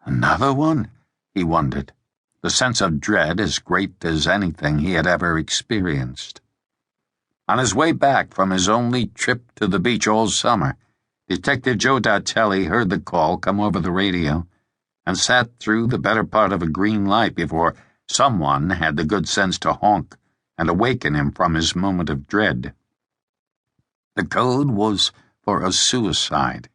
Another one? He wondered, the sense of dread as great as anything he had ever experienced. On his way back from his only trip to the beach all summer, Detective Joe Dartelli heard the call come over the radio and sat through the better part of a green light before someone had the good sense to honk and awaken him from his moment of dread. The code was for a suicide.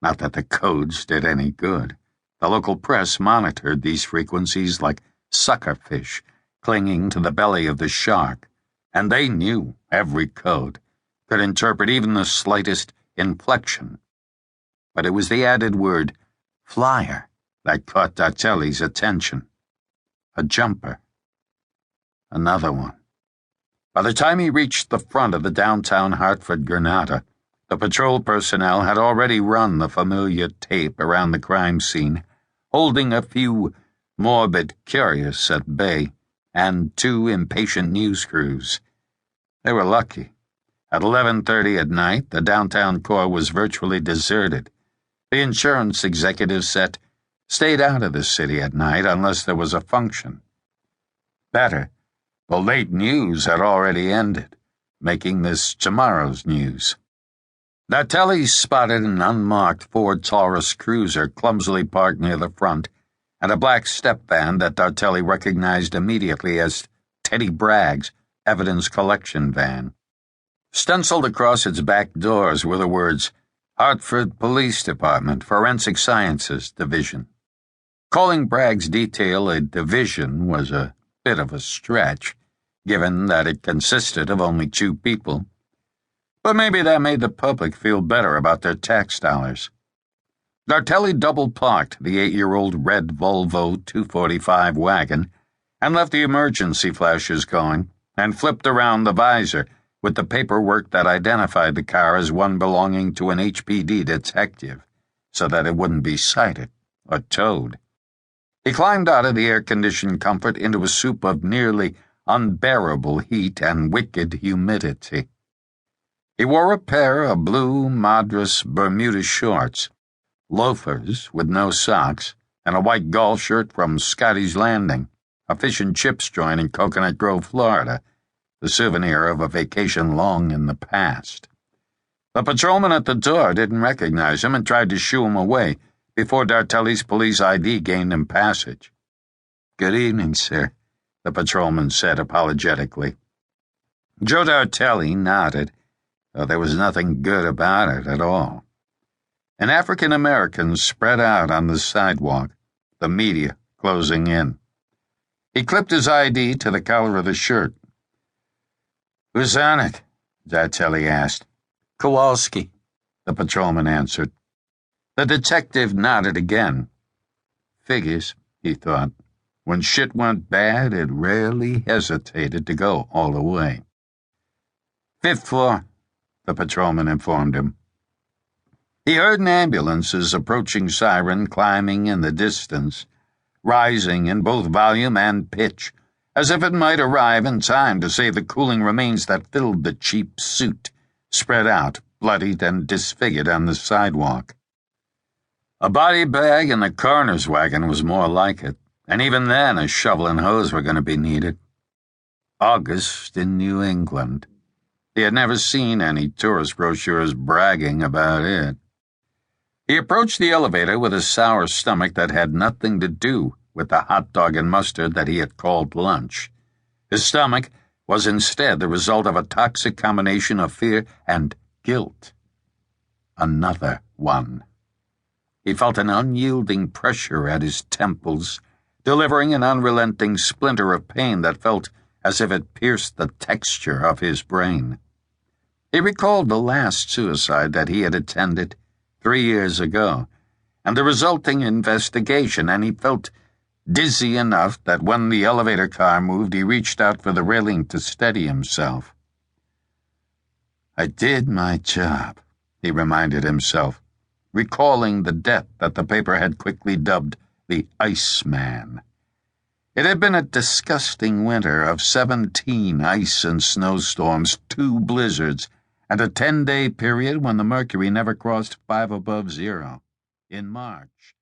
Not that the codes did any good. The local press monitored these frequencies like suckerfish clinging to the belly of the shark, and they knew every code, could interpret even the slightest inflection. But it was the added word, flyer, that caught Dartelli's attention. A jumper. Another one. By the time he reached the front of the downtown Hartford Granada, the patrol personnel had already run the familiar tape around the crime scene, holding a few morbid curious at bay and 2 impatient news crews. They were lucky. At 11:30 at night, the downtown core was virtually deserted. The insurance executive set stayed out of the city at night unless there was a function. Better, the late news had already ended, making this tomorrow's news. Dartelli spotted an unmarked Ford Taurus cruiser clumsily parked near the front and a black step van that Dartelli recognized immediately as Teddy Bragg's evidence collection van. Stenciled across its back doors were the words, Hartford Police Department, Forensic Sciences Division. Calling Bragg's detail a division was a bit of a stretch, given that it consisted of only 2 people. But maybe that made the public feel better about their tax dollars. Dartelli double-parked the 8-year-old red Volvo 245 wagon and left the emergency flashes going and flipped around the visor with the paperwork that identified the car as one belonging to an HPD detective so that it wouldn't be cited or towed. He climbed out of the air-conditioned comfort into a soup of nearly unbearable heat and wicked humidity. He wore a pair of blue Madras Bermuda shorts, loafers with no socks, and a white golf shirt from Scotty's Landing, a fish and chips joint in Coconut Grove, Florida, the souvenir of a vacation long in the past. The patrolman at the door didn't recognize him and tried to shoo him away before Dartelli's police ID gained him passage. "Good evening, sir," the patrolman said apologetically. Joe Dartelli nodded, though there was nothing good about it at all. An African-American spread out on the sidewalk, the media closing in. He clipped his ID to the collar of the shirt. "Who's on it?" Dartelli asked. "Kowalski," the patrolman answered. The detective nodded again. Figures, he thought. When shit went bad, it rarely hesitated to go all the way. "5th floor," the patrolman informed him. He heard an ambulance's approaching siren climbing in the distance, rising in both volume and pitch, as if it might arrive in time to save the cooling remains that filled the cheap suit, spread out, bloodied and disfigured on the sidewalk. A body bag in the coroner's wagon was more like it, and even then a shovel and hose were going to be needed. August in New England. He had never seen any tourist brochures bragging about it. He approached the elevator with a sour stomach that had nothing to do with the hot dog and mustard that he had called lunch. His stomach was instead the result of a toxic combination of fear and guilt. Another one. He felt an unyielding pressure at his temples, delivering an unrelenting splinter of pain that felt as if it pierced the texture of his brain. He recalled the last suicide that he had attended 3 years ago, and the resulting investigation, and he felt dizzy enough that when the elevator car moved, he reached out for the railing to steady himself. "I did my job," he reminded himself, recalling the death that the paper had quickly dubbed the Iceman. It had been a disgusting winter of 17 ice and snowstorms, 2 blizzards, and a 10-day period when the mercury never crossed 5 above zero. In March,